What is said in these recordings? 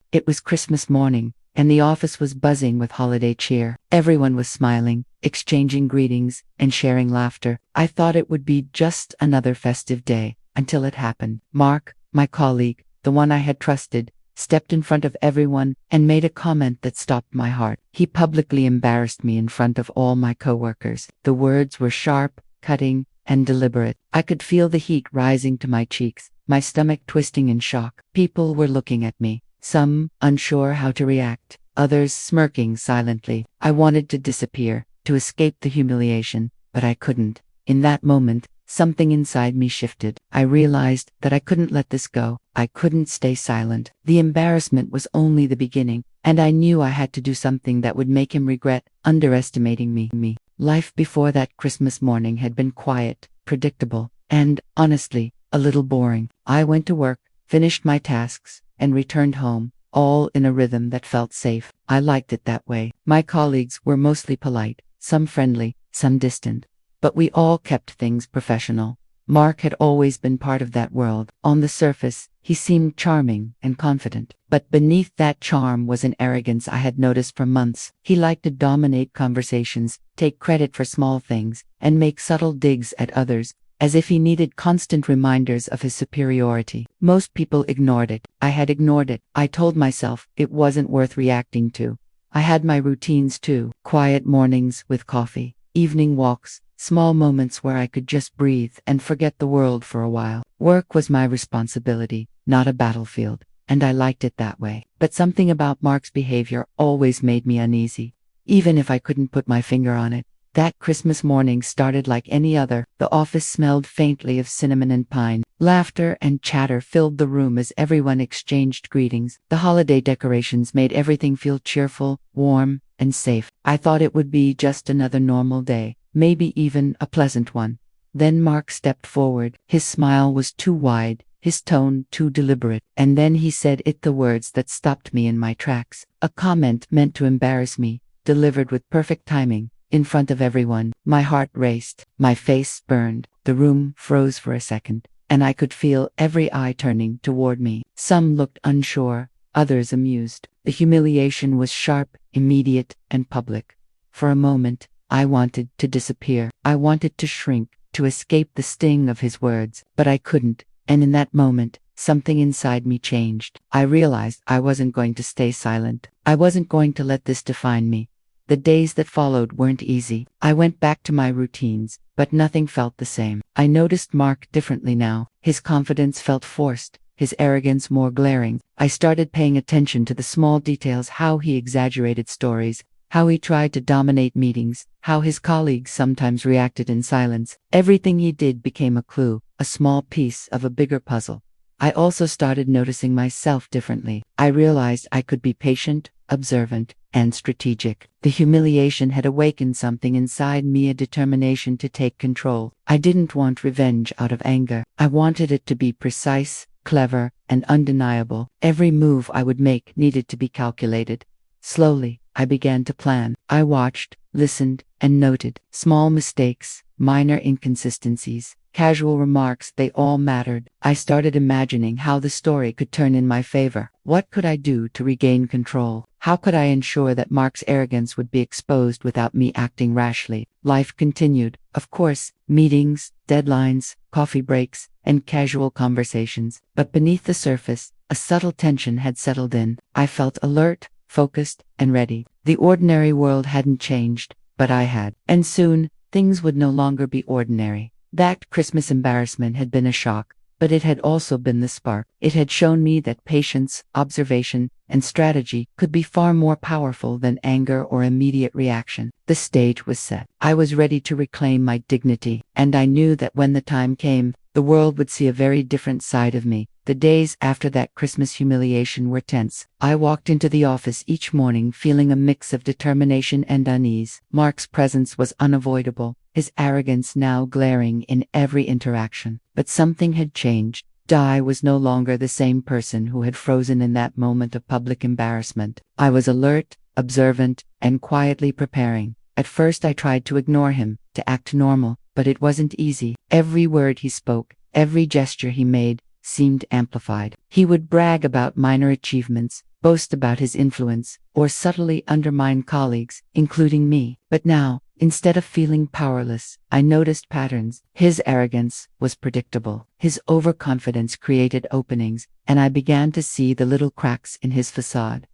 It was Christmas morning, and the office was buzzing with holiday cheer. Everyone was smiling, exchanging greetings, and sharing laughter. I thought it would be just another festive day, until it happened. Mark, my colleague, the one I had trusted, stepped in front of everyone and made a comment that stopped my heart. He publicly embarrassed me in front of all my coworkers. The words were sharp, cutting, and deliberate. I could feel the heat rising to my cheeks, my stomach twisting in shock. People were looking at me, some unsure how to react, others smirking silently. I wanted to disappear, to escape the humiliation, but I couldn't. In that moment, something inside me shifted. I realized that I couldn't let this go. I couldn't stay silent. The embarrassment was only the beginning, and I knew I had to do something that would make him regret underestimating me. Life before that Christmas morning had been quiet, predictable, and, honestly, a little boring. I went to work, finished my tasks, and returned home, all in a rhythm that felt safe. I liked it that way. My colleagues were mostly polite, some friendly, some distant, but we all kept things professional. Mark had always been part of that world. On the surface, he seemed charming and confident, but beneath that charm was an arrogance I had noticed for months. He liked to dominate conversations, take credit for small things, and make subtle digs at others, as if he needed constant reminders of his superiority. Most people ignored it. I had ignored it. I told myself it wasn't worth reacting to. I had my routines too. Quiet mornings with coffee, evening walks, small moments where I could just breathe and forget the world for a while. Work was my responsibility, not a battlefield, and I liked it that way. But something about Mark's behavior always made me uneasy, even if I couldn't put my finger on it. That Christmas morning started like any other. The office smelled faintly of cinnamon and pine. Laughter and chatter filled the room as everyone exchanged greetings. The holiday decorations made everything feel cheerful, warm, and safe. I thought it would be just another normal day, maybe even a pleasant one. Then Mark stepped forward. His smile was too wide, his tone too deliberate, and then he said the words that stopped me in my tracks. A comment meant to embarrass me, delivered with perfect timing. In front of everyone, my heart raced, my face burned, the room froze for a second, and I could feel every eye turning toward me. Some looked unsure, others amused. The humiliation was sharp, immediate, and public. For a moment, I wanted to disappear. I wanted to shrink, to escape the sting of his words, but I couldn't, and in that moment, something inside me changed. I realized I wasn't going to stay silent. I wasn't going to let this define me. The days that followed weren't easy. I went back to my routines, but nothing felt the same. I noticed Mark differently now. His confidence felt forced, his arrogance more glaring. I started paying attention to the small details: how he exaggerated stories, how he tried to dominate meetings, how his colleagues sometimes reacted in silence. Everything he did became a clue, a small piece of a bigger puzzle. I also started noticing myself differently. I realized I could be patient, observant, and strategic. The humiliation had awakened something inside me, a determination to take control. I didn't want revenge out of anger. I wanted it to be precise, clever, and undeniable. Every move I would make needed to be calculated. Slowly, I began to plan. I watched, listened, and noted small mistakes, minor inconsistencies, casual remarks. They all mattered. I started imagining how the story could turn in my favor. What could I do to regain control? How could I ensure that Mark's arrogance would be exposed without me acting rashly? Life continued, of course, meetings, deadlines, coffee breaks, and casual conversations. But beneath the surface, a subtle tension had settled in. I felt alert, focused, and ready. The ordinary world hadn't changed, but I had. And soon, things would no longer be ordinary. That Christmas embarrassment had been a shock, but it had also been the spark. It had shown me that patience, observation, and strategy could be far more powerful than anger or immediate reaction. The stage was set. I was ready to reclaim my dignity, and I knew that when the time came, the world would see a very different side of me. The days after that Christmas humiliation were tense. I walked into the office each morning feeling a mix of determination and unease. Mark's presence was unavoidable, his arrogance now glaring in every interaction. But something had changed. Di was no longer the same person who had frozen in that moment of public embarrassment. I was alert, observant, and quietly preparing. At first I tried to ignore him, to act normal, but it wasn't easy. Every word he spoke, every gesture he made, seemed amplified. He would brag about minor achievements, boast about his influence, or subtly undermine colleagues, including me. But now, instead of feeling powerless, I noticed patterns. His arrogance was predictable. His overconfidence created openings, and I began to see the little cracks in his facade.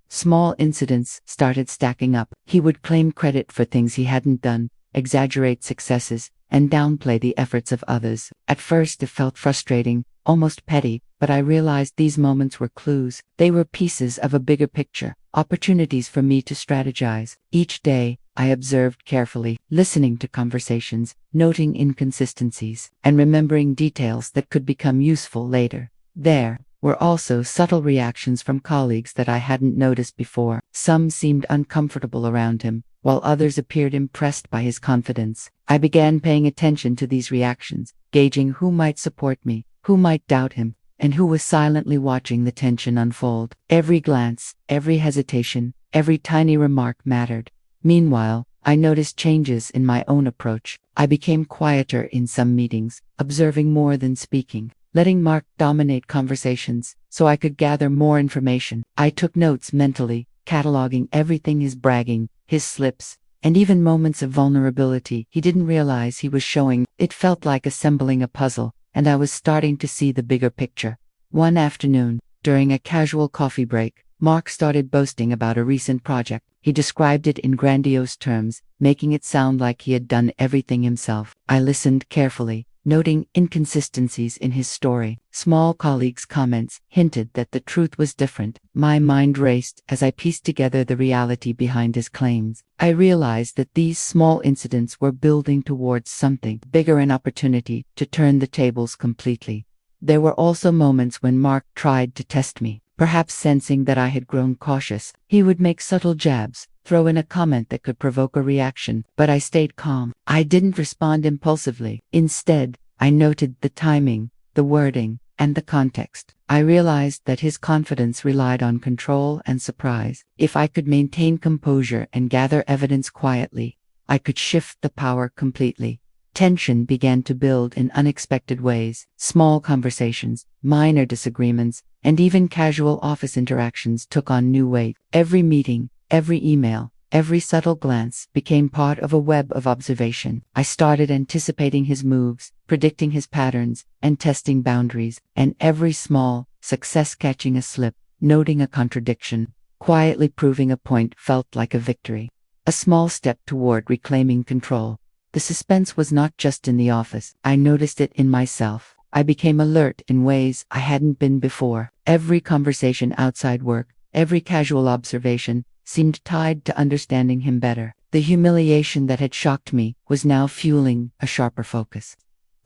Small incidents started stacking up. He would claim credit for things he hadn't done, exaggerate successes, and downplay the efforts of others. At first it felt frustrating, almost petty, but I realized these moments were clues. They were pieces of a bigger picture, opportunities for me to strategize. Each day, I observed carefully, listening to conversations, noting inconsistencies, and remembering details that could become useful later. There were also subtle reactions from colleagues that I hadn't noticed before. Some seemed uncomfortable around him, while others appeared impressed by his confidence. I began paying attention to these reactions, gauging who might support me, who might doubt him, and who was silently watching the tension unfold. Every glance, every hesitation, every tiny remark mattered. Meanwhile, I noticed changes in my own approach. I became quieter in some meetings, observing more than speaking, letting Mark dominate conversations so I could gather more information. I took notes mentally, cataloging everything: his bragging, his slips, and even moments of vulnerability he didn't realize he was showing. It felt like assembling a puzzle, and I was starting to see the bigger picture. One afternoon, during a casual coffee break, Mark started boasting about a recent project. He described it in grandiose terms, making it sound like he had done everything himself. I listened carefully, noting inconsistencies in his story. Small colleagues' comments hinted that the truth was different. My mind raced as I pieced together the reality behind his claims. I realized that these small incidents were building towards something bigger, an opportunity to turn the tables completely. There were also moments when Mark tried to test me. Perhaps sensing that I had grown cautious, he would make subtle jabs, throw in a comment that could provoke a reaction, but I stayed calm. I didn't respond impulsively. Instead, I noted the timing, the wording, and the context. I realized that his confidence relied on control and surprise. If I could maintain composure and gather evidence quietly, I could shift the power completely. Tension began to build in unexpected ways. Small conversations, minor disagreements, and even casual office interactions took on new weight. Every meeting, every email, every subtle glance became part of a web of observation. I started anticipating his moves, predicting his patterns, and testing boundaries, and every small success, catching a slip, noting a contradiction, quietly proving a point, felt like a victory. A small step toward reclaiming control. The suspense was not just in the office. I noticed it in myself. I became alert in ways I hadn't been before. Every conversation outside work, every casual observation, seemed tied to understanding him better. The humiliation that had shocked me was now fueling a sharper focus.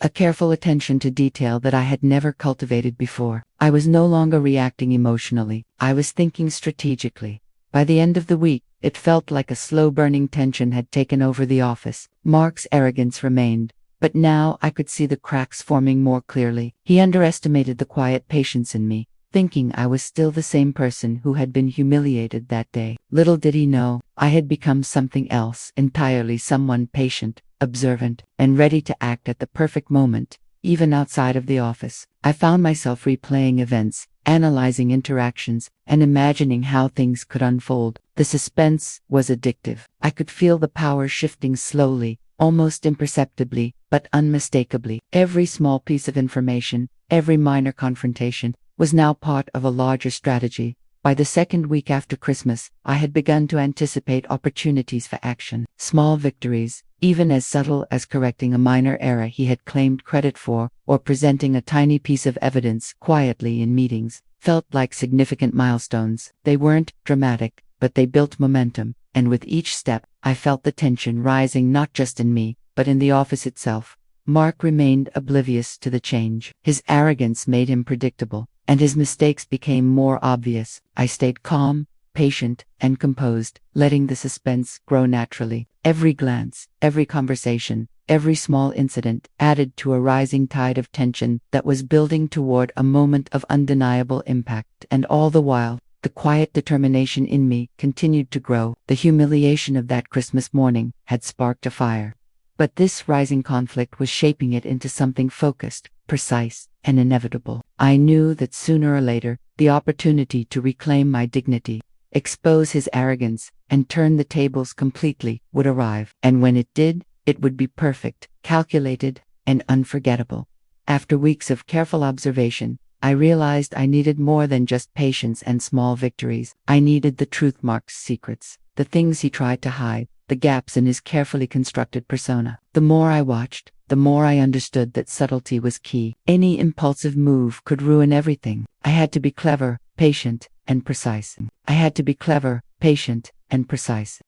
A careful attention to detail that I had never cultivated before. I was no longer reacting emotionally. I was thinking strategically. By the end of the week, it felt like a slow-burning tension had taken over the office. Mark's arrogance remained, but now I could see the cracks forming more clearly. He underestimated the quiet patience in me, thinking I was still the same person who had been humiliated that day. Little did he know, I had become something else entirely, someone patient, observant, and ready to act at the perfect moment, even outside of the office. I found myself replaying events, analyzing interactions, and imagining how things could unfold. The suspense was addictive. I could feel the power shifting slowly, almost imperceptibly, but unmistakably. Every small piece of information, every minor confrontation, was now part of a larger strategy. By the second week after Christmas, I had begun to anticipate opportunities for action. Small victories, even as subtle as correcting a minor error he had claimed credit for, or presenting a tiny piece of evidence quietly in meetings, felt like significant milestones. They weren't dramatic, but they built momentum, and with each step, I felt the tension rising, not just in me, but in the office itself. Mark remained oblivious to the change. His arrogance made him predictable, and his mistakes became more obvious. I stayed calm, patient, and composed, letting the suspense grow naturally. Every glance, every conversation, every small incident added to a rising tide of tension that was building toward a moment of undeniable impact. And all the while, the quiet determination in me continued to grow. The humiliation of that Christmas morning had sparked a fire. But this rising conflict was shaping it into something focused, precise. and inevitable. I knew that sooner or later, the opportunity to reclaim my dignity, expose his arrogance, and turn the tables completely would arrive. And when it did, it would be perfect, calculated, and unforgettable. After weeks of careful observation, I realized I needed more than just patience and small victories. I needed the truth Mark's secrets, the things he tried to hide, the gaps in his carefully constructed persona. The more I watched, the more I understood that subtlety was key. Any impulsive move could ruin everything. I had to be clever, patient, and precise.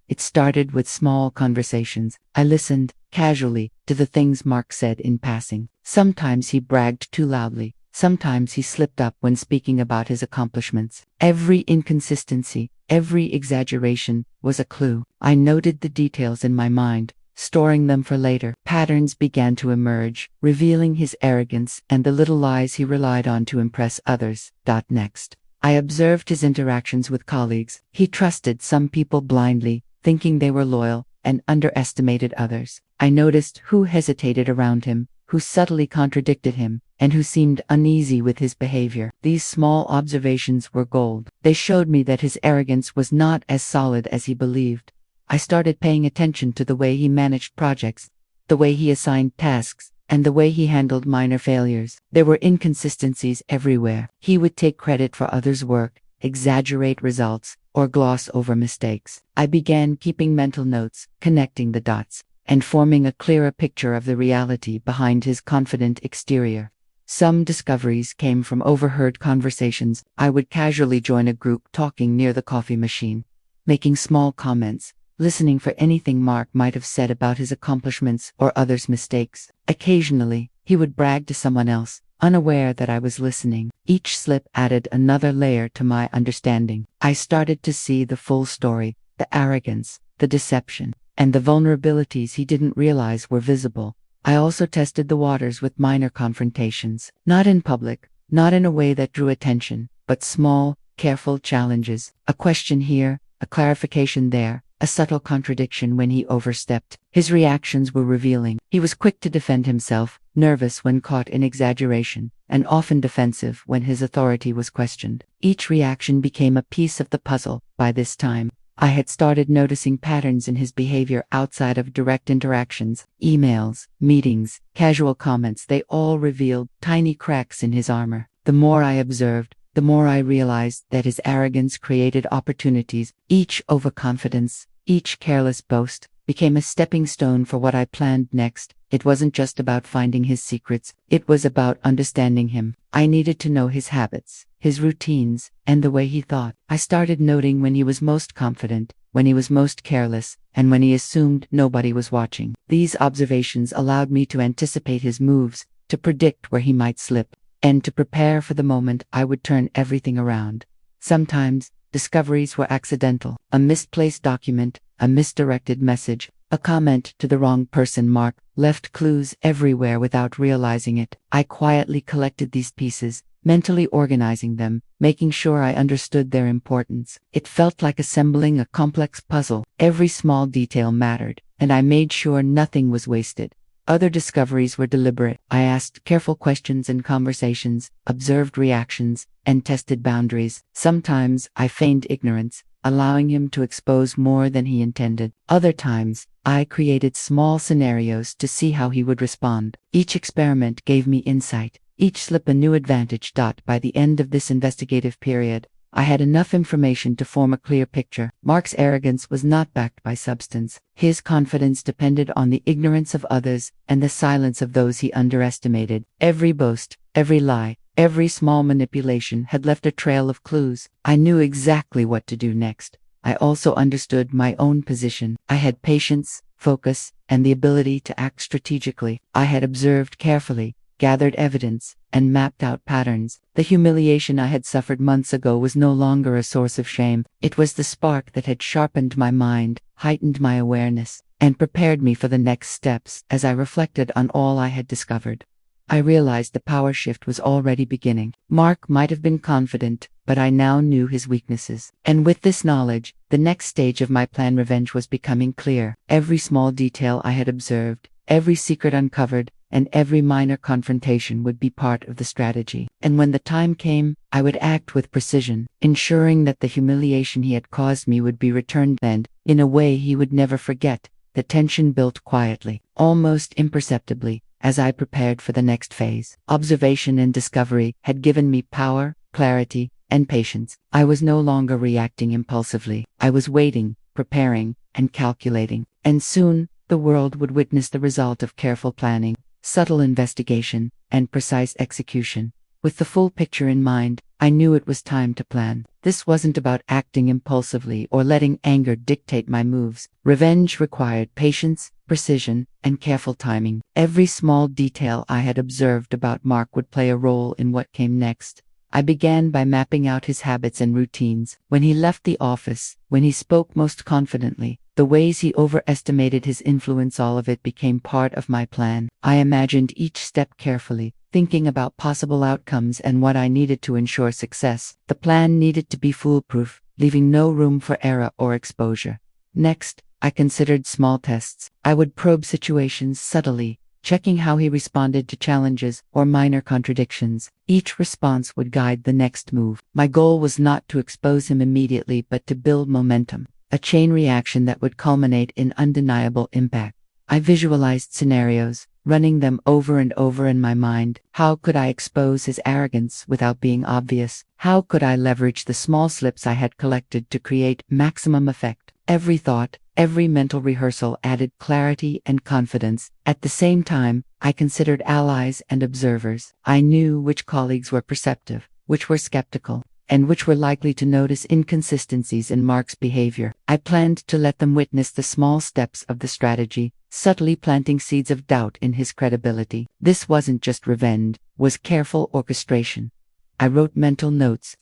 It started with small conversations. I listened, casually, to the things Mark said in passing. Sometimes he bragged too loudly. Sometimes he slipped up when speaking about his accomplishments. Every inconsistency, every exaggeration was a clue. I noted the details in my mind, storing them for later. Patterns began to emerge, revealing his arrogance and the little lies he relied on to impress others. Next, I observed his interactions with colleagues. He trusted some people blindly, thinking they were loyal, and underestimated others. I noticed who hesitated around him, who subtly contradicted him, and who seemed uneasy with his behavior. These small observations were gold. They showed me that his arrogance was not as solid as he believed. I started paying attention to the way he managed projects, the way he assigned tasks, and the way he handled minor failures. There were inconsistencies everywhere. He would take credit for others' work, exaggerate results, or gloss over mistakes. I began keeping mental notes, connecting the dots, and forming a clearer picture of the reality behind his confident exterior. Some discoveries came from overheard conversations. I would casually join a group talking near the coffee machine, making small comments, listening for anything Mark might have said about his accomplishments or others' mistakes. Occasionally, he would brag to someone else, unaware that I was listening. Each slip added another layer to my understanding. I started to see the full story, the arrogance, the deception, and the vulnerabilities he didn't realize were visible. I also tested the waters with minor confrontations, not in public, not in a way that drew attention, but small, careful challenges. A question here, a clarification there, a subtle contradiction when he overstepped. His reactions were revealing. He was quick to defend himself, nervous when caught in exaggeration, and often defensive when his authority was questioned. Each reaction became a piece of the puzzle. By this time, I had started noticing patterns in his behavior outside of direct interactions, emails, meetings, casual comments. They all revealed tiny cracks in his armor. The more I observed, the more I realized that his arrogance created opportunities. Each overconfidence, each careless boast, became a stepping stone for what I planned next. It wasn't just about finding his secrets, it was about understanding him. I needed to know his habits, his routines, and the way he thought. I started noting when he was most confident, when he was most careless, and when he assumed nobody was watching. These observations allowed me to anticipate his moves, to predict where he might slip, and to prepare for the moment I would turn everything around. Sometimes, discoveries were accidental. A misplaced document, a misdirected message, a comment to the wrong person. Mark left clues everywhere without realizing it. I quietly collected these pieces, mentally organizing them, making sure I understood their importance. It felt like assembling a complex puzzle. Every small detail mattered, and I made sure nothing was wasted. Other discoveries were deliberate. I asked careful questions in conversations, observed reactions, and tested boundaries. Sometimes I feigned ignorance, allowing him to expose more than he intended. Other times, I created small scenarios to see how he would respond. Each experiment gave me insight, each slip a new advantage. By the end of this investigative period, I had enough information to form a clear picture. Mark's arrogance was not backed by substance. His confidence depended on the ignorance of others and the silence of those he underestimated. Every boast, every lie, every small manipulation had left a trail of clues. I knew exactly what to do next. I also understood my own position. I had patience, focus, and the ability to act strategically. I had observed carefully, gathered evidence, and mapped out patterns. The humiliation I had suffered months ago was no longer a source of shame. It was the spark that had sharpened my mind, heightened my awareness, and prepared me for the next steps. As I reflected on all I had discovered, I realized the power shift was already beginning. Mark might have been confident, but I now knew his weaknesses. And with this knowledge, the next stage of my plan revenge was becoming clear. Every small detail I had observed, every secret uncovered, and every minor confrontation would be part of the strategy. And when the time came, I would act with precision, ensuring that the humiliation he had caused me would be returned and, in a way he would never forget. The tension built quietly, almost imperceptibly, as I prepared for the next phase. Observation and discovery had given me power, clarity, and patience. I was no longer reacting impulsively. I was waiting, preparing, and calculating. And soon, the world would witness the result of careful planning, subtle investigation, and precise execution. With the full picture in mind, I knew it was time to plan. This wasn't about acting impulsively or letting anger dictate my moves. Revenge required patience, precision, and careful timing. Every small detail I had observed about Mark would play a role in what came next. I began by mapping out his habits and routines. When he left the office, when he spoke most confidently, the ways he overestimated his influence, all of it became part of my plan. I imagined each step carefully, thinking about possible outcomes and what I needed to ensure success. The plan needed to be foolproof, leaving no room for error or exposure. Next, I considered small tests. I would probe situations subtly, checking how he responded to challenges or minor contradictions. Each response would guide the next move. My goal was not to expose him immediately but to build momentum, a chain reaction that would culminate in undeniable impact. I visualized scenarios, running them over and over in my mind. How could I expose his arrogance without being obvious? How could I leverage the small slips I had collected to create maximum effect? Every thought, every mental rehearsal added clarity and confidence. At the same time, I considered allies and observers. I knew which colleagues were perceptive, which were skeptical, and which were likely to notice inconsistencies in Mark's behavior. I planned to let them witness the small steps of the strategy, subtly planting seeds of doubt in his credibility. This wasn't just revenge, was careful orchestration. I wrote mental notes,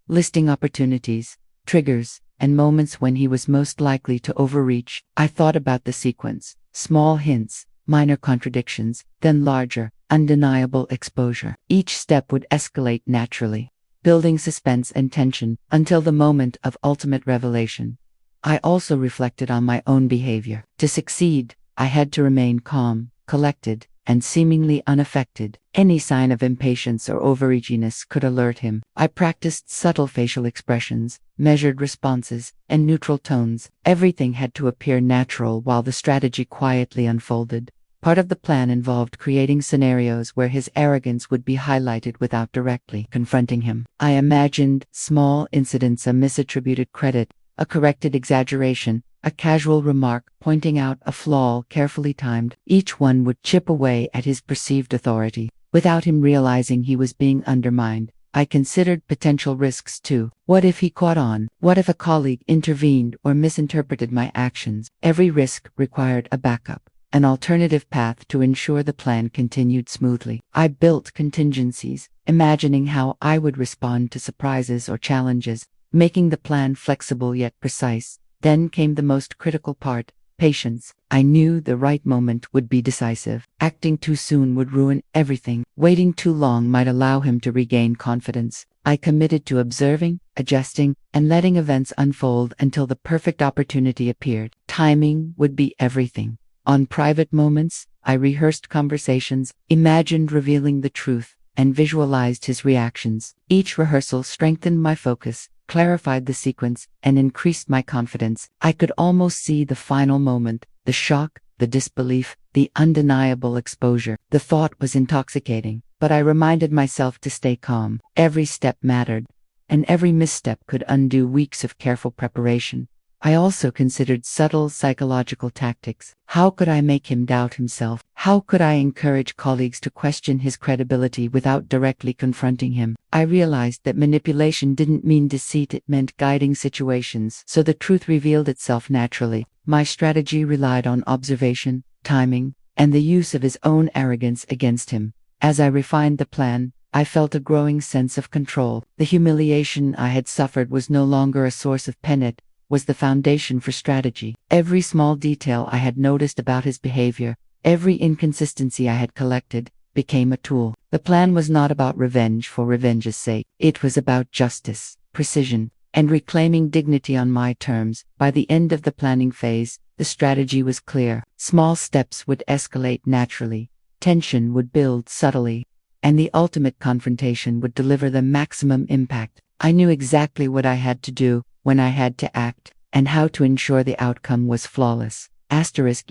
listing opportunities, triggers, and moments when he was most likely to overreach. I thought about the sequence: small hints, minor contradictions, then larger, undeniable exposure. Each step would escalate naturally, building suspense and tension until the moment of ultimate revelation. I also reflected on my own behavior. To succeed, I had to remain calm, collected, and seemingly unaffected. Any sign of impatience or overeaginess could alert him. I practiced subtle facial expressions, measured responses, and neutral tones. Everything had to appear natural while the strategy quietly unfolded. Part of the plan involved creating scenarios where his arrogance would be highlighted without directly confronting him. I imagined small incidents: a misattributed credit, a corrected exaggeration, a casual remark pointing out a flaw carefully timed. Each one would chip away at his perceived authority, without him realizing he was being undermined. I considered potential risks too. What if he caught on? What if a colleague intervened or misinterpreted my actions? Every risk required a backup, an alternative path to ensure the plan continued smoothly. I built contingencies, imagining how I would respond to surprises or challenges, making the plan flexible yet precise. Then came the most critical part: patience. I knew the right moment would be decisive. Acting too soon would ruin everything. Waiting too long might allow him to regain confidence. I committed to observing, adjusting, and letting events unfold until the perfect opportunity appeared. Timing would be everything. On private moments, I rehearsed conversations, imagined revealing the truth, and visualized his reactions. Each rehearsal strengthened my focus, clarified the sequence, and increased my confidence. I could almost see the final moment: the shock, the disbelief, the undeniable exposure. The thought was intoxicating, but I reminded myself to stay calm. Every step mattered, and every misstep could undo weeks of careful preparation. I also considered subtle psychological tactics. How could I make him doubt himself? How could I encourage colleagues to question his credibility without directly confronting him? I realized that manipulation didn't mean deceit, it meant guiding situations so the truth revealed itself naturally. My strategy relied on observation, timing, and the use of his own arrogance against him. As I refined the plan, I felt a growing sense of control. The humiliation I had suffered was no longer a source of pain, it was the foundation for strategy. Every small detail I had noticed about his behavior, every inconsistency I had collected, became a tool. The plan was not about revenge for revenge's sake. It was about justice, precision, and reclaiming dignity on my terms. By the end of the planning phase, the strategy was clear. Small steps would escalate naturally, tension would build subtly, and the ultimate confrontation would deliver the maximum impact. I knew exactly what I had to do, when I had to act, and how to ensure the outcome was flawless.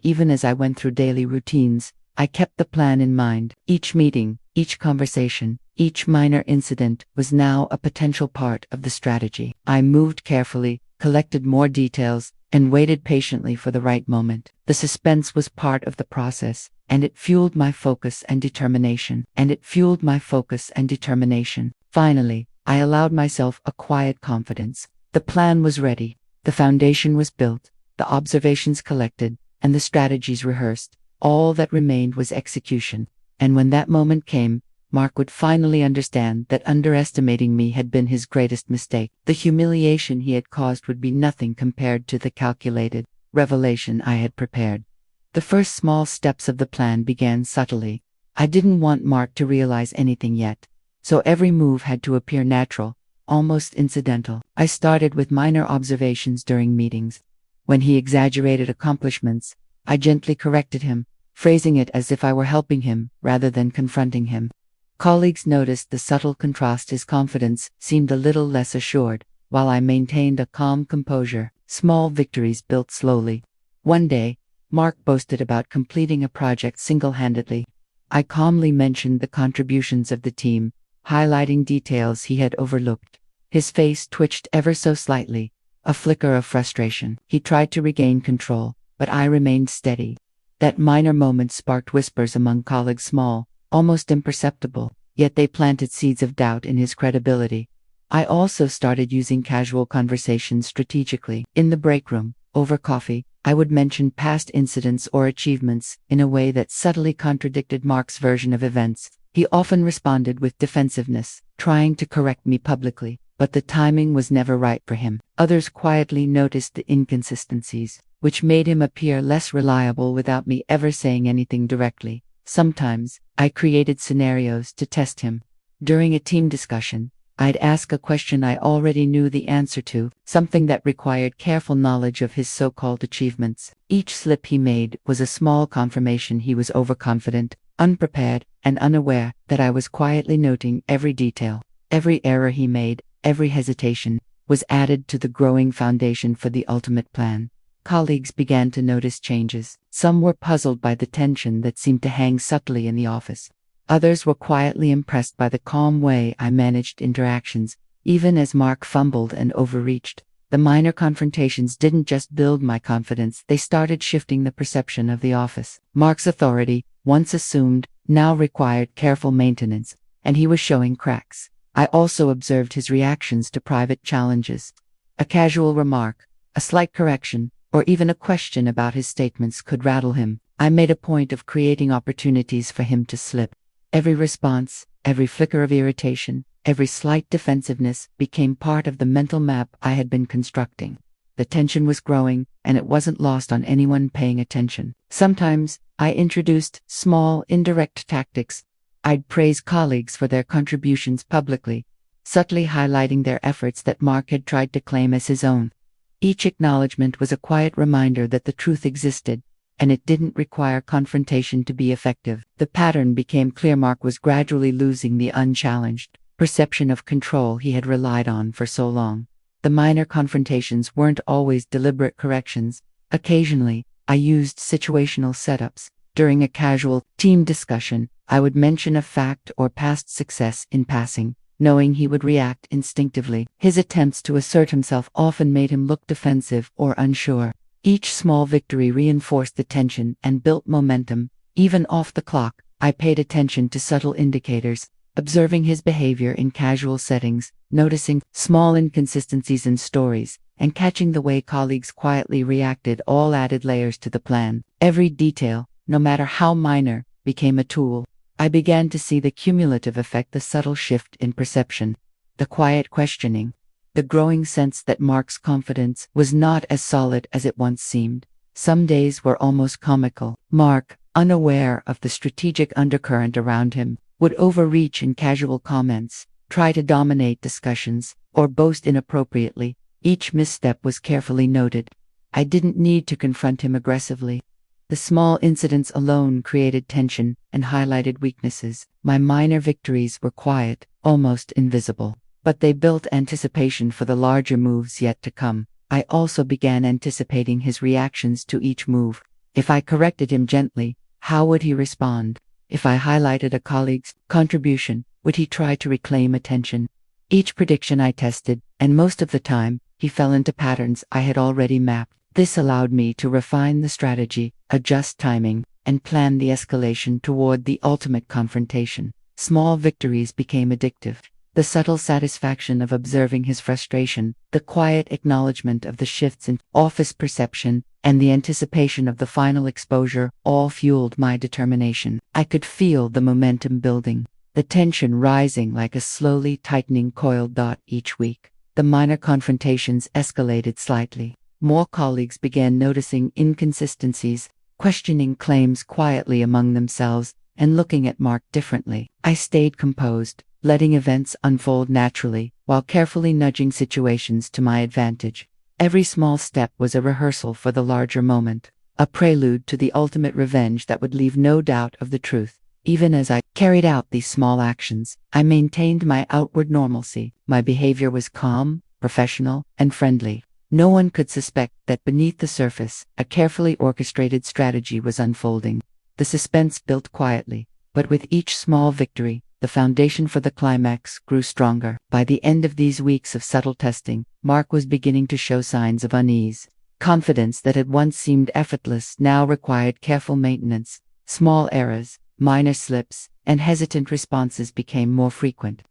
Even as I went through daily routines, I kept the plan in mind. Each meeting, each conversation, each minor incident was now a potential part of the strategy. I moved carefully, collected more details, and waited patiently for the right moment. The suspense was part of the process, and it fueled my focus and determination. Finally, I allowed myself a quiet confidence. The plan was ready, the foundation was built, the observations collected, and the strategies rehearsed. All that remained was execution. And when that moment came, Mark would finally understand that underestimating me had been his greatest mistake. The humiliation he had caused would be nothing compared to the calculated revelation I had prepared. The first small steps of the plan began subtly. I didn't want Mark to realize anything yet, so every move had to appear natural, almost incidental. I started with minor observations during meetings. When he exaggerated accomplishments, I gently corrected him, phrasing it as if I were helping him rather than confronting him. Colleagues noticed the subtle contrast. His confidence seemed a little less assured, while I maintained a calm composure. Small victories built slowly. One day, Mark boasted about completing a project single-handedly. I calmly mentioned the contributions of the team, highlighting details he had overlooked. His face twitched ever so slightly, a flicker of frustration. He tried to regain control, but I remained steady. That minor moment sparked whispers among colleagues, small, almost imperceptible, yet they planted seeds of doubt in his credibility. I also started using casual conversations strategically. In the break room, over coffee, I would mention past incidents or achievements in a way that subtly contradicted Mark's version of events. He often responded with defensiveness, trying to correct me publicly, but the timing was never right for him. Others quietly noticed the inconsistencies, which made him appear less reliable without me ever saying anything directly. Sometimes, I created scenarios to test him. During a team discussion, I'd ask a question I already knew the answer to, something that required careful knowledge of his so-called achievements. Each slip he made was a small confirmation he was overconfident, unprepared, and unaware that I was quietly noting every detail. Every error he made, every hesitation, was added to the growing foundation for the ultimate plan. Colleagues began to notice changes. Some were puzzled by the tension that seemed to hang subtly in the office. Others were quietly impressed by the calm way I managed interactions, even as Mark fumbled and overreached. The minor confrontations didn't just build my confidence, they started shifting the perception of the office. Mark's authority, once assumed, now required careful maintenance, and he was showing cracks. I also observed his reactions to private challenges. A casual remark, a slight correction, or even a question about his statements could rattle him. I made a point of creating opportunities for him to slip. Every response, every flicker of irritation, every slight defensiveness became part of the mental map I had been constructing. The tension was growing, and it wasn't lost on anyone paying attention. Sometimes, I introduced small, indirect tactics. I'd praise colleagues for their contributions publicly, subtly highlighting their efforts that Mark had tried to claim as his own. Each acknowledgement was a quiet reminder that the truth existed, and it didn't require confrontation to be effective. The pattern became clear. Mark was gradually losing the unchallenged perception of control he had relied on for so long. The minor confrontations weren't always deliberate corrections. Occasionally, I used situational setups. During a casual team discussion, I would mention a fact or past success in passing, knowing he would react instinctively. His attempts to assert himself often made him look defensive or unsure. Each small victory reinforced the tension and built momentum. Even off the clock, I paid attention to subtle indicators, observing his behavior in casual settings, noticing small inconsistencies in stories, and catching the way colleagues quietly reacted. All added layers to the plan. Every detail, no matter how minor, became a tool. I began to see the cumulative effect, the subtle shift in perception, the quiet questioning, the growing sense that Mark's confidence was not as solid as it once seemed. Some days were almost comical. Mark, unaware of the strategic undercurrent around him, would overreach in casual comments, try to dominate discussions, or boast inappropriately. Each misstep was carefully noted. I didn't need to confront him aggressively. The small incidents alone created tension and highlighted weaknesses. My minor victories were quiet, almost invisible, but they built anticipation for the larger moves yet to come. I also began anticipating his reactions to each move. If I corrected him gently, how would he respond? If I highlighted a colleague's contribution, would he try to reclaim attention? Each prediction I tested, and most of the time, he fell into patterns I had already mapped. This allowed me to refine the strategy, adjust timing, and plan the escalation toward the ultimate confrontation. Small victories became addictive. The subtle satisfaction of observing his frustration, the quiet acknowledgement of the shifts in office perception, and the anticipation of the final exposure all fueled my determination. I could feel the momentum building, the tension rising like a slowly tightening coiled knot each week. The minor confrontations escalated slightly. More colleagues began noticing inconsistencies, questioning claims quietly among themselves, and looking at Mark differently. I stayed composed, letting events unfold naturally, while carefully nudging situations to my advantage. Every small step was a rehearsal for the larger moment, a prelude to the ultimate revenge that would leave no doubt of the truth. Even as I carried out these small actions, I maintained my outward normalcy. My behavior was calm, professional, and friendly. No one could suspect that beneath the surface, a carefully orchestrated strategy was unfolding. The suspense built quietly, but with each small victory, the foundation for the climax grew stronger. By the end of these weeks of subtle testing, Mark was beginning to show signs of unease. Confidence that had once seemed effortless now required careful maintenance. Small errors, minor slips, and hesitant responses became more frequent.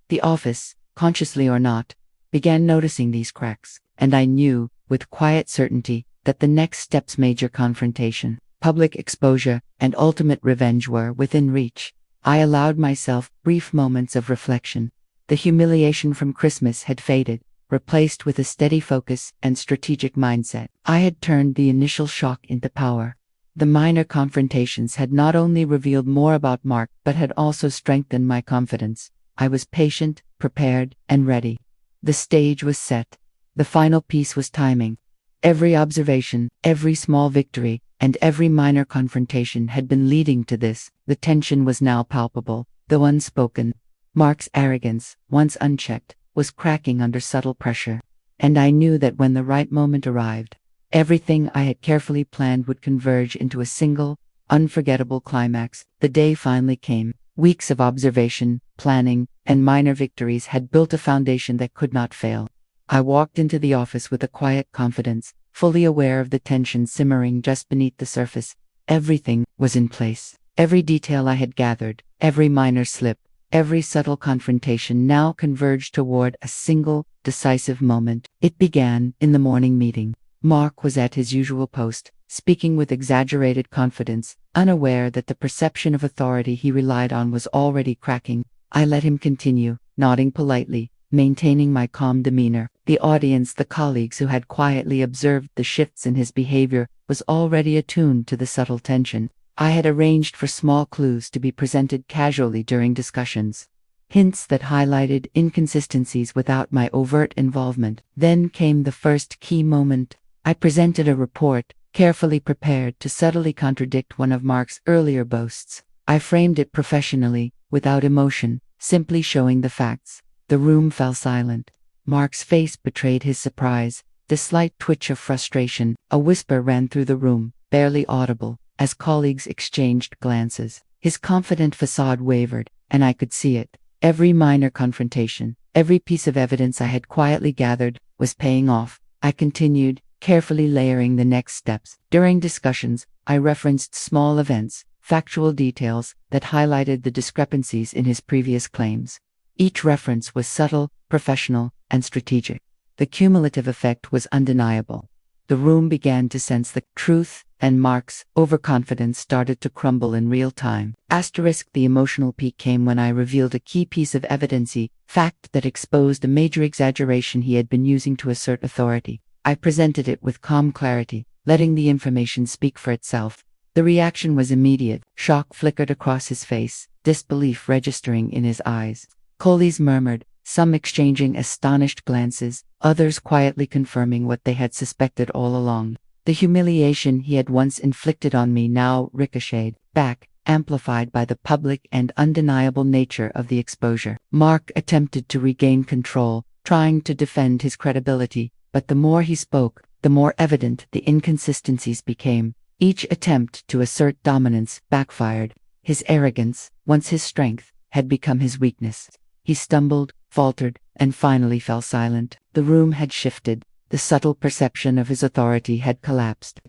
The office, consciously or not, began noticing these cracks, and I knew, with quiet certainty, that the next step's major confrontation, public exposure, and ultimate revenge were within reach. I allowed myself brief moments of reflection. The humiliation from Christmas had faded, replaced with a steady focus and strategic mindset. I had turned the initial shock into power. The minor confrontations had not only revealed more about Mark, but had also strengthened my confidence. I was patient, prepared, and ready. The stage was set. The final piece was timing. Every observation, every small victory, and every minor confrontation had been leading to this. The tension was now palpable, though unspoken. Mark's arrogance, once unchecked, was cracking under subtle pressure. And I knew that when the right moment arrived, everything I had carefully planned would converge into a single, unforgettable climax. The day finally came. Weeks of observation, planning, and minor victories had built a foundation that could not fail. I walked into the office with a quiet confidence, fully aware of the tension simmering just beneath the surface. Everything was in place. Every detail I had gathered, every minor slip, every subtle confrontation now converged toward a single, decisive moment. It began in the morning meeting. Mark was at his usual post, speaking with exaggerated confidence, unaware that the perception of authority he relied on was already cracking. I let him continue, nodding politely, maintaining my calm demeanor. The audience, the colleagues who had quietly observed the shifts in his behavior, was already attuned to the subtle tension. I had arranged for small clues to be presented casually during discussions, hints that highlighted inconsistencies without my overt involvement. Then came the first key moment. I presented a report, carefully prepared to subtly contradict one of Mark's earlier boasts. I framed it professionally, without emotion, simply showing the facts. The room fell silent. Mark's face betrayed his surprise, the slight twitch of frustration. A whisper ran through the room, barely audible, as colleagues exchanged glances. His confident facade wavered, and I could see it. Every minor confrontation, every piece of evidence I had quietly gathered, was paying off. I continued, carefully layering the next steps. During discussions, I referenced small events, factual details that highlighted the discrepancies in his previous claims. Each reference was subtle, professional, and strategic. The cumulative effect was undeniable. The room began to sense the truth, and Mark's overconfidence started to crumble in real time. The emotional peak came when I revealed a key piece of evidence, fact that exposed a major exaggeration he had been using to assert authority. I presented it with calm clarity, letting the information speak for itself. The reaction was immediate. Shock flickered across his face, disbelief registering in his eyes. Colleagues murmured, some exchanging astonished glances, others quietly confirming what they had suspected all along. The The humiliation he had once inflicted on me now ricocheted back, amplified by the public and undeniable nature of the exposure. Mark attempted to regain control, trying to defend his credibility, but the more he spoke, the more evident the inconsistencies became. Each attempt to assert dominance backfired. His arrogance, once his strength, had become his weakness. He stumbled, faltered, and finally fell silent. The room had shifted. The subtle perception of his authority had collapsed.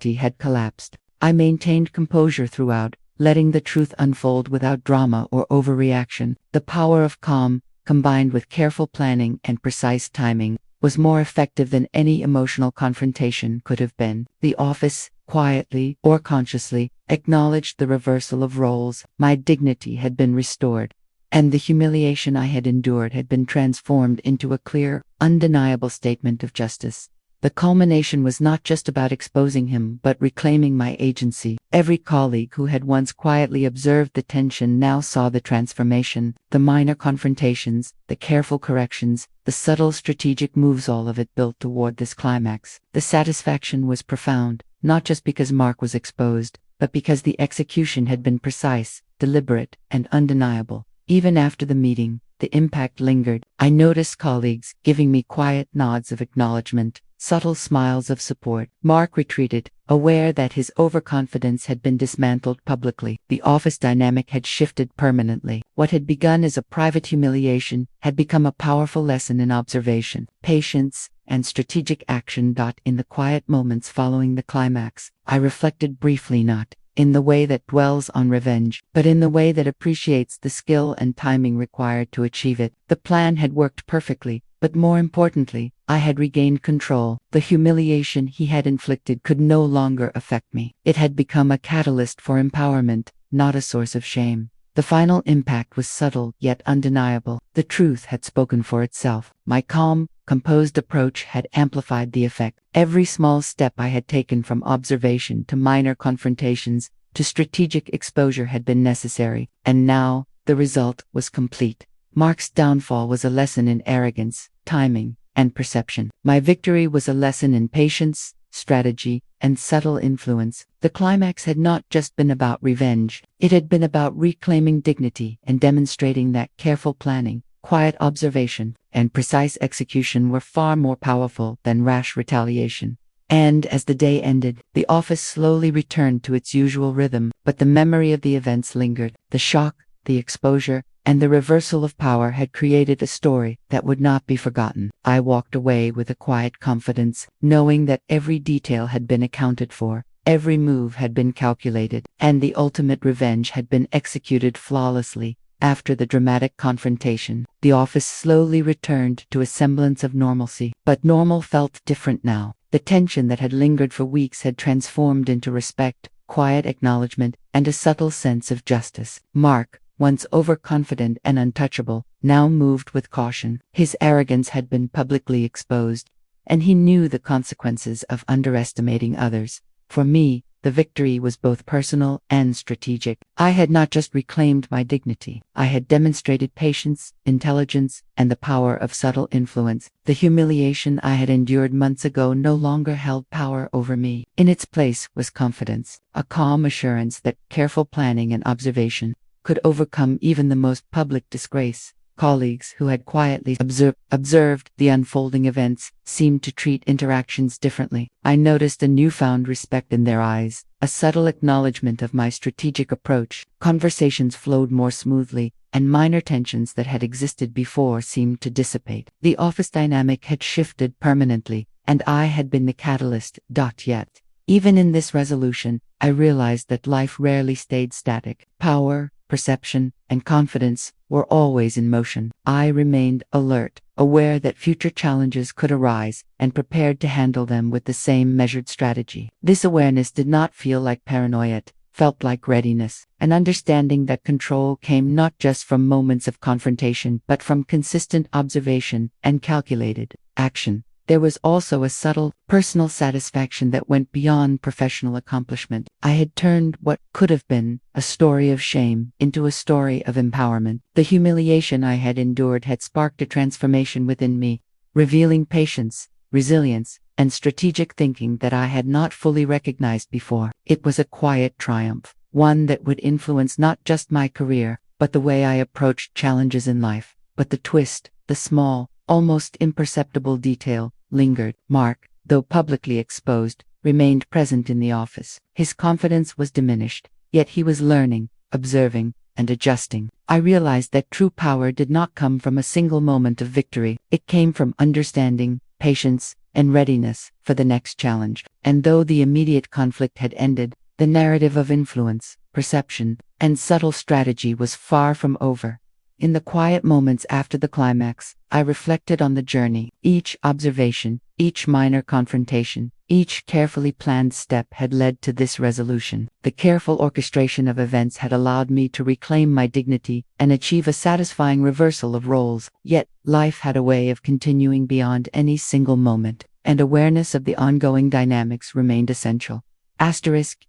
I maintained composure throughout, letting the truth unfold without drama or overreaction. The power of calm, combined with careful planning and precise timing, was more effective than any emotional confrontation could have been. The office, quietly or consciously, acknowledged the reversal of roles. My dignity had been restored, and the humiliation I had endured had been transformed into a clear, undeniable statement of justice. The culmination was not just about exposing him, but reclaiming my agency. Every colleague who had once quietly observed the tension now saw the transformation, the minor confrontations, the careful corrections, the subtle strategic moves, all of it built toward this climax. The satisfaction was profound, not just because Mark was exposed, but because the execution had been precise, deliberate, and undeniable. Even after the meeting, the impact lingered. I noticed colleagues giving me quiet nods of acknowledgement, subtle smiles of support. Mark retreated, aware that his overconfidence had been dismantled publicly. The office dynamic had shifted permanently. What had begun as a private humiliation had become a powerful lesson in observation, patience, and strategic action. In the quiet moments following the climax, I reflected briefly, not in the way that dwells on revenge, but in the way that appreciates the skill and timing required to achieve it. The plan had worked perfectly, but more importantly, I had regained control. The humiliation he had inflicted could no longer affect me. It had become a catalyst for empowerment, not a source of shame. The final impact was subtle yet undeniable. The truth had spoken for itself. My calm, composed approach had amplified the effect. Every small step I had taken, from observation to minor confrontations to strategic exposure, had been necessary, and now the result was complete. Mark's downfall was a lesson in arrogance, timing, and perception. My victory was a lesson in patience, strategy, and subtle influence. The climax had not just been about revenge, it had been about reclaiming dignity and demonstrating that careful planning, quiet observation, and precise execution were far more powerful than rash retaliation. And as the day ended, the office slowly returned to its usual rhythm, but the memory of the events lingered. The shock, the exposure, and the reversal of power had created a story that would not be forgotten. I walked away with a quiet confidence, knowing that every detail had been accounted for, every move had been calculated, and the ultimate revenge had been executed flawlessly. After the dramatic confrontation, the office slowly returned to a semblance of normalcy. But normal felt different now. The tension that had lingered for weeks had transformed into respect, quiet acknowledgement, and a subtle sense of justice. Mark, once overconfident and untouchable, now moved with caution. His arrogance had been publicly exposed, and he knew the consequences of underestimating others. For me, the victory was both personal and strategic. I had not just reclaimed my dignity, I had demonstrated patience, intelligence, and the power of subtle influence. The humiliation I had endured months ago no longer held power over me. In its place was confidence, a calm assurance that careful planning and observation could overcome even the most public disgrace. Colleagues who had quietly observed the unfolding events seemed to treat interactions differently. I noticed a newfound respect in their eyes, a subtle acknowledgement of my strategic approach. Conversations flowed more smoothly, and minor tensions that had existed before seemed to dissipate. The office dynamic had shifted permanently, and I had been the catalyst. Yet, even in this resolution, I realized that life rarely stayed static. Power, perception, and confidence were always in motion. I remained alert, aware that future challenges could arise, and prepared to handle them with the same measured strategy. This awareness did not feel like paranoia, it felt like readiness, an understanding that control came not just from moments of confrontation, but from consistent observation and calculated action. There was also a subtle, personal satisfaction that went beyond professional accomplishment. I had turned what could have been a story of shame into a story of empowerment. The humiliation I had endured had sparked a transformation within me, revealing patience, resilience, and strategic thinking that I had not fully recognized before. It was a quiet triumph, one that would influence not just my career, but the way I approached challenges in life. But the twist, the small, almost imperceptible detail, lingered. Mark, though publicly exposed, remained present in the office. His confidence was diminished, yet he was learning, observing, and adjusting. I realized that true power did not come from a single moment of victory. It came from understanding, patience, and readiness for the next challenge. And though the immediate conflict had ended, the narrative of influence, perception, and subtle strategy was far from over. In the quiet moments after the climax, I reflected on the journey. Each observation, each minor confrontation, each carefully planned step had led to this resolution. The careful orchestration of events had allowed me to reclaim my dignity and achieve a satisfying reversal of roles. Yet, life had a way of continuing beyond any single moment, and awareness of the ongoing dynamics remained essential.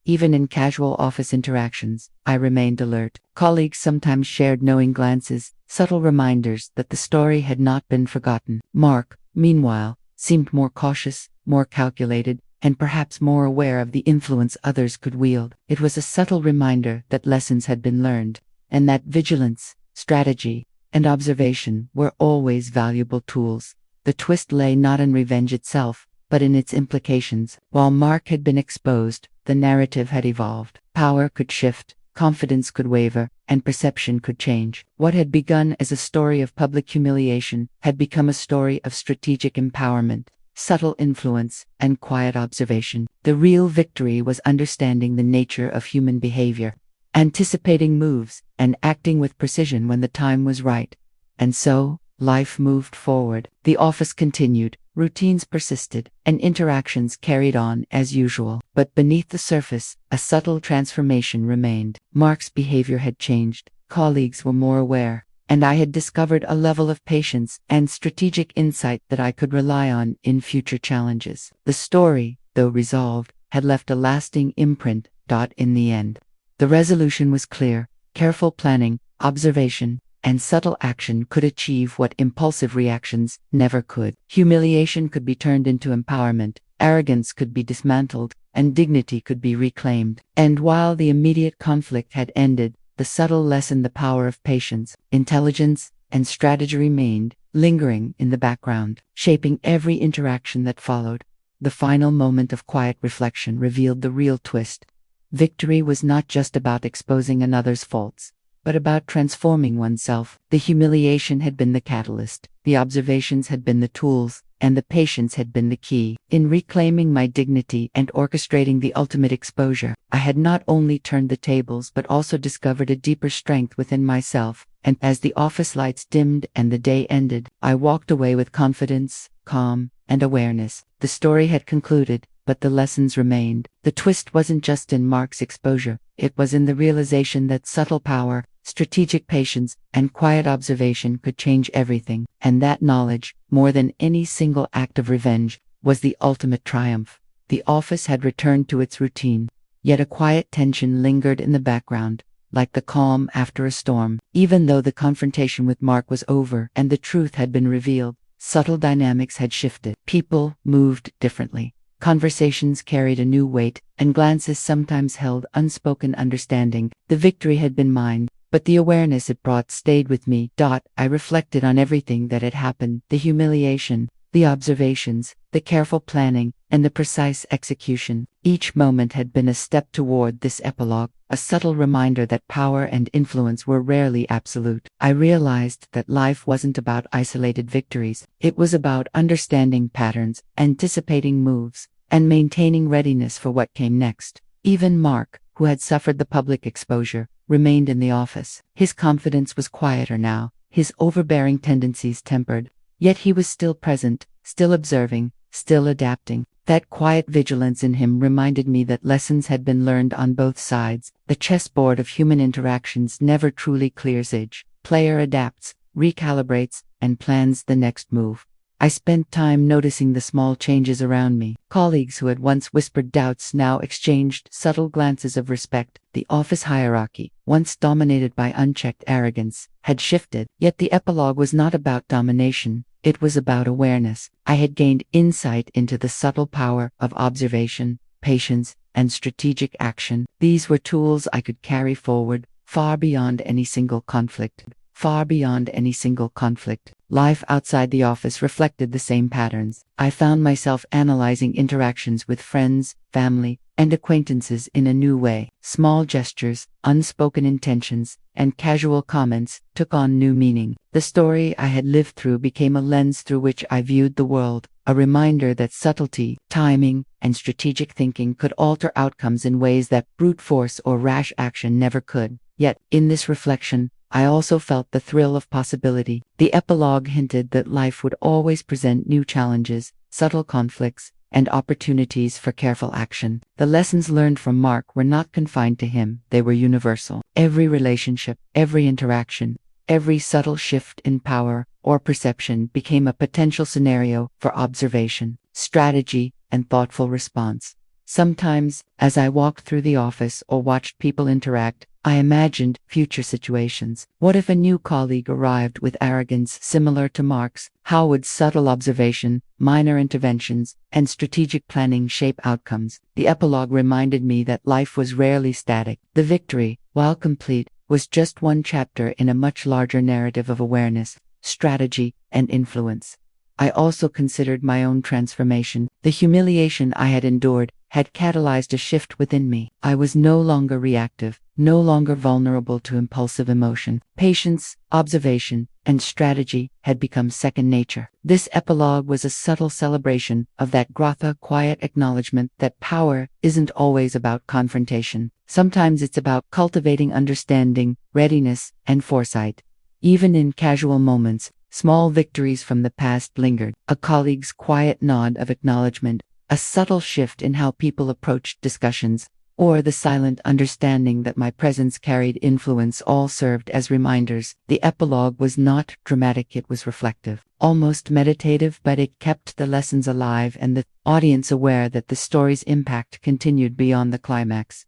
Even in casual office interactions, I remained alert. Colleagues sometimes shared knowing glances, subtle reminders that the story had not been forgotten. Mark, meanwhile, seemed more cautious, more calculated, and perhaps more aware of the influence others could wield. It was a subtle reminder that lessons had been learned, and that vigilance, strategy, and observation were always valuable tools. The twist lay not in revenge itself, but in its implications. While Mark had been exposed, the narrative had evolved. Power could shift, confidence could waver, and perception could change. What had begun as a story of public humiliation had become a story of strategic empowerment, subtle influence, and quiet observation. The real victory was understanding the nature of human behavior, anticipating moves, and acting with precision when the time was right. And so, life moved forward. The office continued, routines persisted, and interactions carried on as usual. But beneath the surface, a subtle transformation remained. Mark's behavior had changed, colleagues were more aware, and I had discovered a level of patience and strategic insight that I could rely on in future challenges. The story, though resolved, had left a lasting imprint. In the end, the resolution was clear. Careful planning, observation, and subtle action could achieve what impulsive reactions never could. Humiliation could be turned into empowerment, arrogance could be dismantled, and dignity could be reclaimed. And while the immediate conflict had ended, the subtle lesson, the power of patience, intelligence, and strategy remained, lingering in the background, shaping every interaction that followed. The final moment of quiet reflection revealed the real twist. Victory was not just about exposing another's faults, but about transforming oneself. The humiliation had been the catalyst, the observations had been the tools, and the patience had been the key. In reclaiming my dignity and orchestrating the ultimate exposure, I had not only turned the tables but also discovered a deeper strength within myself. And as the office lights dimmed and the day ended, I walked away with confidence, calm, and awareness. The story had concluded, but the lessons remained. The twist wasn't just in Mark's exposure, it was in the realization that subtle power, strategic patience, and quiet observation could change everything. And that knowledge, more than any single act of revenge, was the ultimate triumph. The office had returned to its routine, yet a quiet tension lingered in the background, like the calm after a storm. Even though the confrontation with Mark was over and the truth had been revealed, subtle dynamics had shifted. People moved differently. Conversations carried a new weight, and glances sometimes held unspoken understanding. The victory had been mine, but the awareness it brought stayed with me. I reflected on everything that had happened: the humiliation, the observations, the careful planning, and the precise execution. Each moment had been a step toward this epilogue, a subtle reminder that power and influence were rarely absolute. I realized that life wasn't about isolated victories. It was about understanding patterns, anticipating moves, and maintaining readiness for what came next. Even Mark, who had suffered the public exposure, remained in the office. His confidence was quieter now, his overbearing tendencies tempered, yet he was still present, still observing, still adapting. That quiet vigilance in him reminded me that lessons had been learned on both sides. The chessboard of human interactions never truly clears. Each player adapts, recalibrates, and plans the next move. I spent time noticing the small changes around me. Colleagues who had once whispered doubts now exchanged subtle glances of respect. The office hierarchy, once dominated by unchecked arrogance, had shifted. Yet the epilogue was not about domination. It was about awareness. I had gained insight into the subtle power of observation, patience, and strategic action. These were tools I could carry forward, far beyond any single conflict. Far beyond any single conflict. Life outside the office reflected the same patterns. I found myself analyzing interactions with friends, family, and acquaintances in a new way. Small gestures, unspoken intentions, and casual comments took on new meaning. The story I had lived through became a lens through which I viewed the world, a reminder that subtlety, timing, and strategic thinking could alter outcomes in ways that brute force or rash action never could. Yet, in this reflection, I also felt the thrill of possibility. The epilogue hinted that life would always present new challenges, subtle conflicts, and opportunities for careful action. The lessons learned from Mark were not confined to him, they were universal. Every relationship, every interaction, every subtle shift in power or perception became a potential scenario for observation, strategy, and thoughtful response. Sometimes, as I walked through the office or watched people interact, I imagined future situations. What if a new colleague arrived with arrogance similar to Mark's? How would subtle observation, minor interventions, and strategic planning shape outcomes? The epilogue reminded me that life was rarely static. The victory, while complete, was just one chapter in a much larger narrative of awareness, strategy, and influence. I also considered my own transformation. The humiliation I had endured had catalyzed a shift within me. I was no longer reactive, no longer vulnerable to impulsive emotion. Patience, observation, and strategy had become second nature. This epilogue was a subtle celebration of that grotha, quiet acknowledgement that power isn't always about confrontation. Sometimes it's about cultivating understanding, readiness, and foresight. Even in casual moments, small victories from the past lingered. A colleague's quiet nod of acknowledgement, a subtle shift in how people approached discussions, or the silent understanding that my presence carried influence all served as reminders. The epilogue was not dramatic, it was reflective, almost meditative, but it kept the lessons alive and the audience aware that the story's impact continued beyond the climax.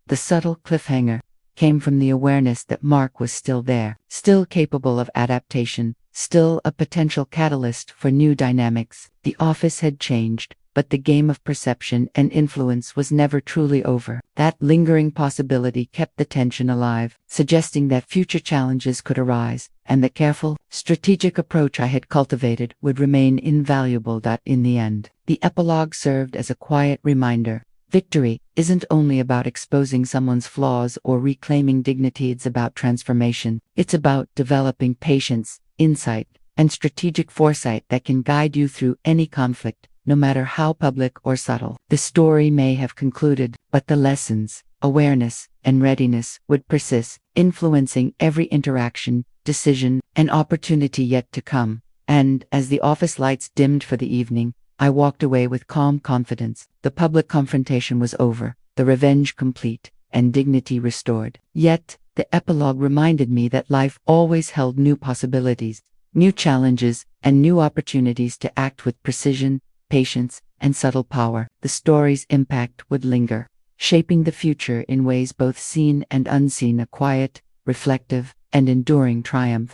The subtle cliffhanger came from the awareness that Mark was still there, still capable of adaptation, still a potential catalyst for new dynamics. The office had changed, but the game of perception and influence was never truly over. That lingering possibility kept the tension alive, suggesting that future challenges could arise, and the careful, strategic approach I had cultivated would remain invaluable. In the end, the epilogue served as a quiet reminder. Victory isn't only about exposing someone's flaws or reclaiming dignity, it's about transformation. It's about developing patience, insight, and strategic foresight that can guide you through any conflict, no matter how public or subtle. The story may have concluded, but the lessons, awareness, and readiness would persist, influencing every interaction, decision, and opportunity yet to come. And, as the office lights dimmed for the evening, I walked away with calm confidence. The public confrontation was over, the revenge complete, and dignity restored. Yet, the epilogue reminded me that life always held new possibilities, new challenges, and new opportunities to act with precision, patience, and subtle power. The story's impact would linger, shaping the future in ways both seen and unseen, a quiet, reflective, and enduring triumph.